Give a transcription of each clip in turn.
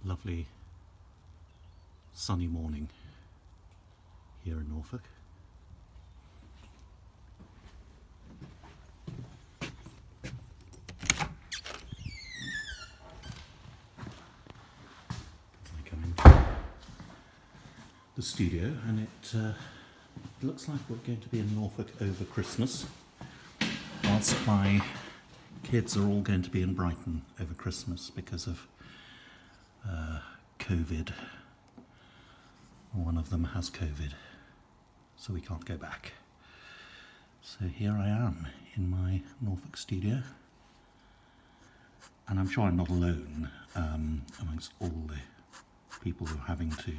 lovely sunny morning here in Norfolk. I come into the studio and it looks like we're going to be in Norfolk over Christmas, whilst my kids are all going to be in Brighton over Christmas because of COVID. One of them has COVID, so we can't go back. So here I am in my Norfolk studio, and I'm sure I'm not alone amongst all the people who are having to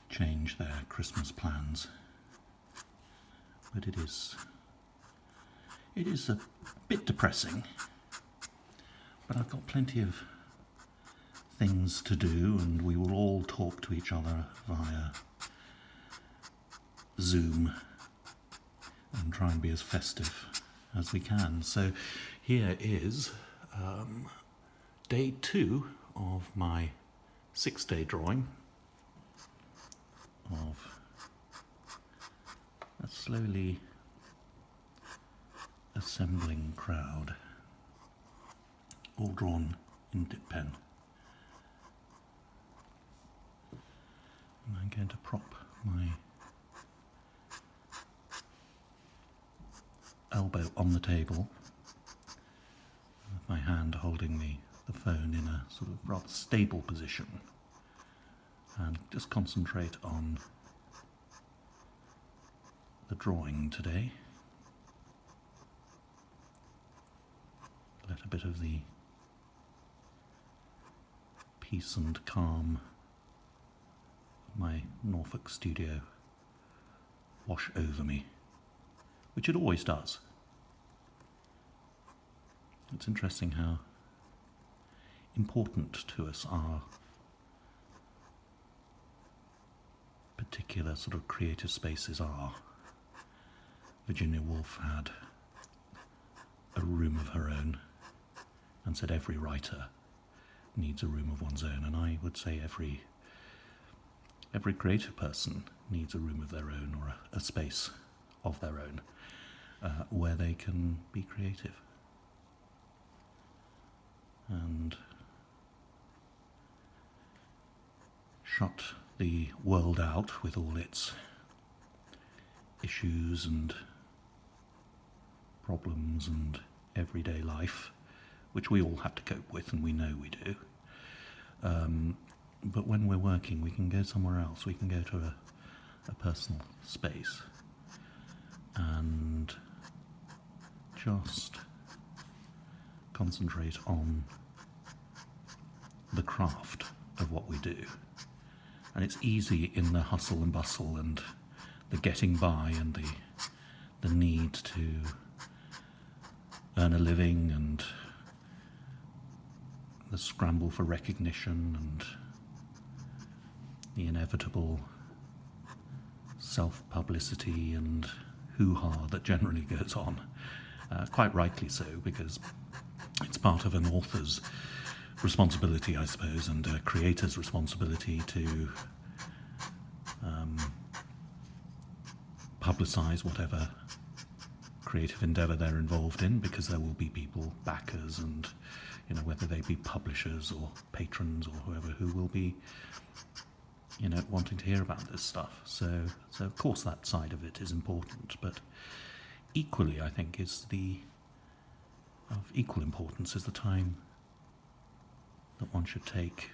change their Christmas plans. But it is a bit depressing, but I've got plenty of things to do, and we will all talk to each other via Zoom and try and be as festive as we can. So here is day 2 of my 6-day drawing of a slowly assembling crowd, all drawn in dip pen. And I'm going to prop my elbow on the table, with my hand holding the phone in a sort of rather stable position, and just concentrate on the drawing today. Let a bit of the peace and calm of my Norfolk studio wash over me, which it always does. It's interesting how important to us our particular sort of creative spaces are. Virginia Woolf had a room of her own and said every writer needs a room of one's own, and I would say every creative person needs a room of their own, or a space of their own, where they can be creative. And shut the world out with all its issues and problems and everyday life, which we all have to cope with, and we know we do. But when we're working, we can go somewhere else. We can go to a personal space and just concentrate on the craft of what we do. And it's easy in the hustle and bustle and the getting by and the need to earn a living and the scramble for recognition and the inevitable self-publicity and hoo-ha that generally goes on, quite rightly so, because it's part of an author's responsibility, I suppose, and a creator's responsibility to publicise whatever creative endeavour they're involved in, because there will be people, backers, and whether they be publishers or patrons or whoever, who will be wanting to hear about this stuff. So of course that side of it is important, but equally I think of equal importance is the time that one should take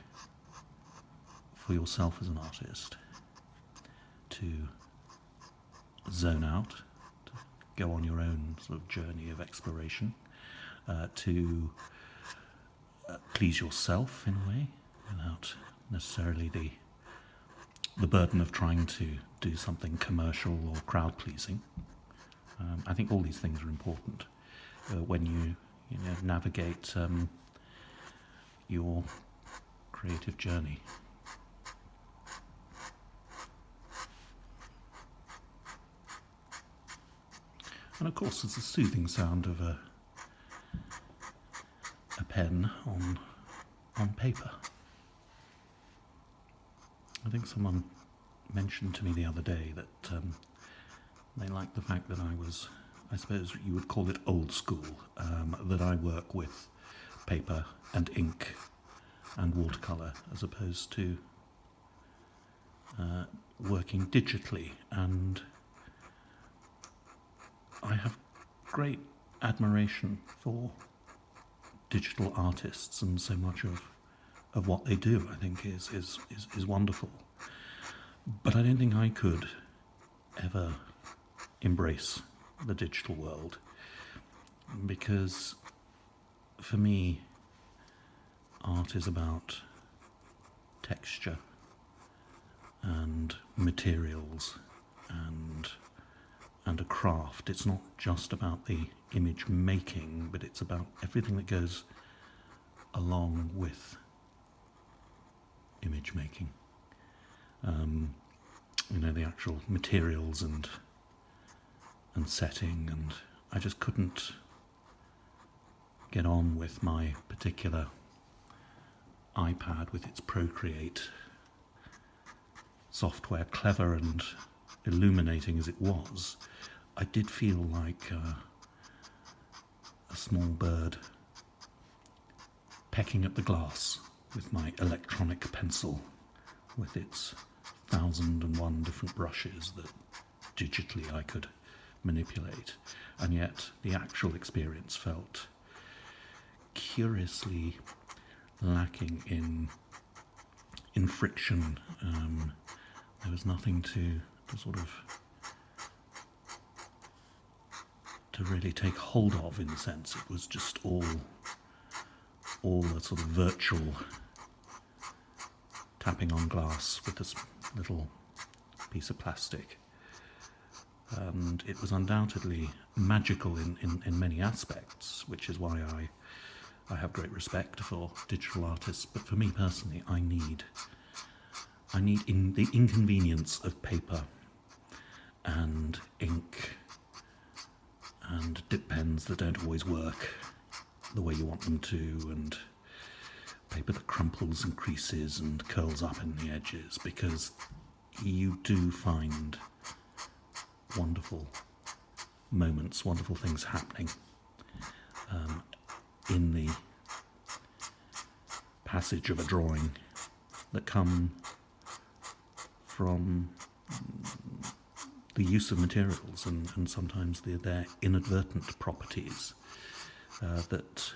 for yourself as an artist to zone out, to go on your own sort of journey of exploration, to please yourself in a way, without necessarily the burden of trying to do something commercial or crowd-pleasing. I think all these things are important when you navigate your creative journey. And of course there's the soothing sound of a pen on paper. I think someone mentioned to me the other day that they liked the fact that I was, I suppose you would call it old school, that I work with paper and ink and watercolour as opposed to working digitally. And I have great admiration for digital artists, and so much of what they do I think is wonderful. But I don't think I could ever embrace the digital world, because for me art is about texture and materials and a craft. It's not just about the image making, but it's about everything that goes along with image making. The actual materials and setting, and I just couldn't get on with my particular iPad with its Procreate software, clever and illuminating as it was. I did feel like a small bird pecking at the glass with my electronic pencil, with its 1,001 different brushes that digitally I could manipulate, and yet the actual experience felt curiously lacking in friction. There was nothing to really take hold of, in a sense. It was just all a sort of virtual tapping on glass with this little piece of plastic. And it was undoubtedly magical in many aspects, which is why I have great respect for digital artists. But for me personally, I need the inconvenience of paper and ink and dip pens that don't always work the way you want them to, and paper that crumples and creases and curls up in the edges, because you do find wonderful moments, wonderful things happening in the passage of a drawing that come from the use of materials and sometimes their inadvertent properties that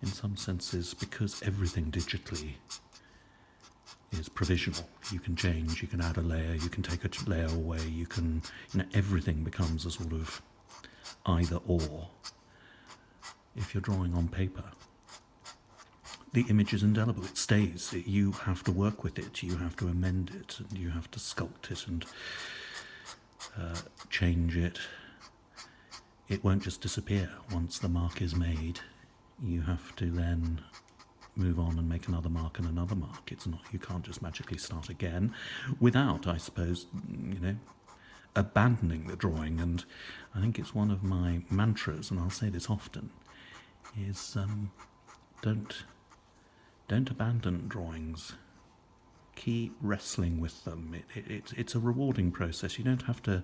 in some senses, because everything digitally is provisional, you can change, you can add a layer, you can take a layer away, you can, everything becomes a sort of either or. If you're drawing on paper, the image is indelible, it stays. You have to work with it, you have to amend it, and you have to sculpt it and change it. It won't just disappear once the mark is made. You have to then move on and make another mark and another mark. It's not, you can't just magically start again without, I suppose, abandoning the drawing. And I think it's one of my mantras, and I'll say this often, is don't abandon drawings. Keep wrestling with them. It's a rewarding process. You don't have to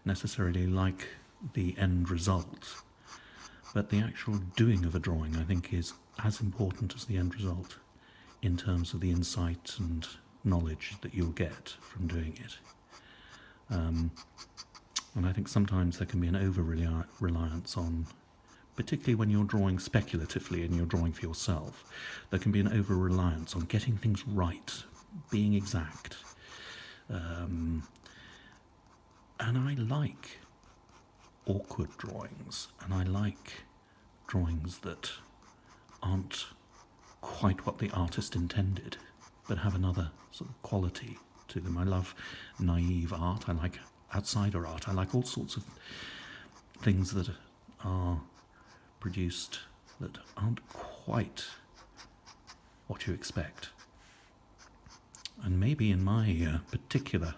necessarily like the end result, but the actual doing of a drawing, I think, is as important as the end result in terms of the insight and knowledge that you'll get from doing it. And I think sometimes there can be an over-reliance on, particularly when you're drawing speculatively and you're drawing for yourself, there can be an over-reliance on getting things right, being exact. And I like awkward drawings, and I like drawings that aren't quite what the artist intended, but have another sort of quality to them. I love naive art, I like outsider art, I like all sorts of things that are produced that aren't quite what you expect. And maybe in my particular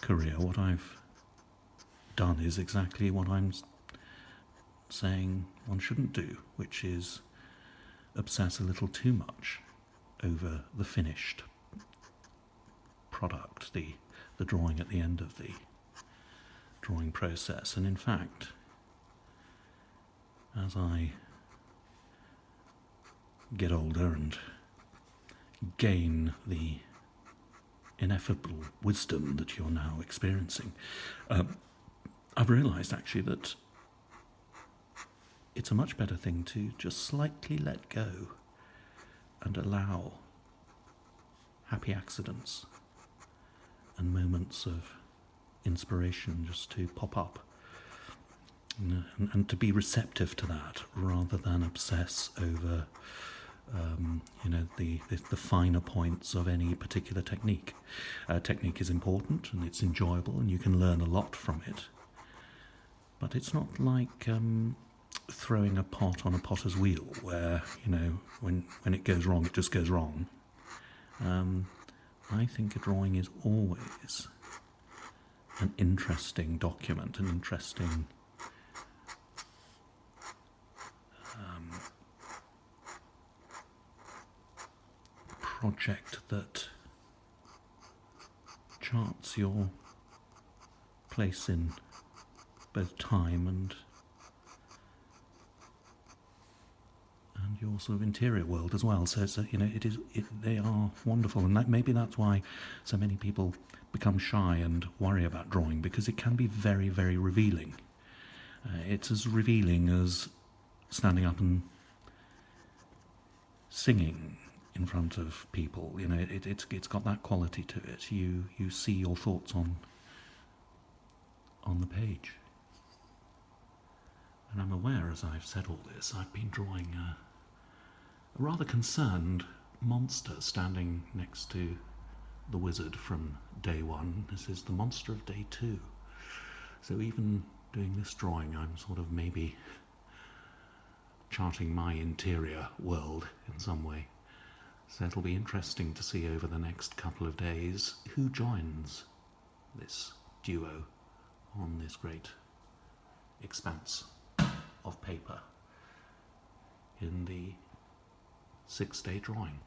career, what I've done is exactly what I'm saying one shouldn't do, which is obsess a little too much over the finished product, the drawing at the end of the drawing process. And in fact, as I get older and gain the ineffable wisdom that you're now experiencing, I've realised actually that it's a much better thing to just slightly let go and allow happy accidents and moments of inspiration just to pop up, and to be receptive to that rather than obsess over the finer points of any particular technique. Technique is important and it's enjoyable and you can learn a lot from it, but it's not like throwing a pot on a potter's wheel where, when it goes wrong, it just goes wrong. I think a drawing is always an interesting document, an interesting project that charts your place in both time and your sort of interior world as well. So they are wonderful, and maybe that's why so many people become shy and worry about drawing, because it can be very, very revealing. It's as revealing as standing up and singing in front of people. It's got that quality to it. You see your thoughts on the page. And I'm aware, as I've said all this, I've been drawing a rather concerned monster standing next to the wizard from day one. This is the monster of day 2. So even doing this drawing, I'm sort of maybe charting my interior world in some way. So it'll be interesting to see over the next couple of days who joins this duo on this great expanse of paper in the 6-day drawing.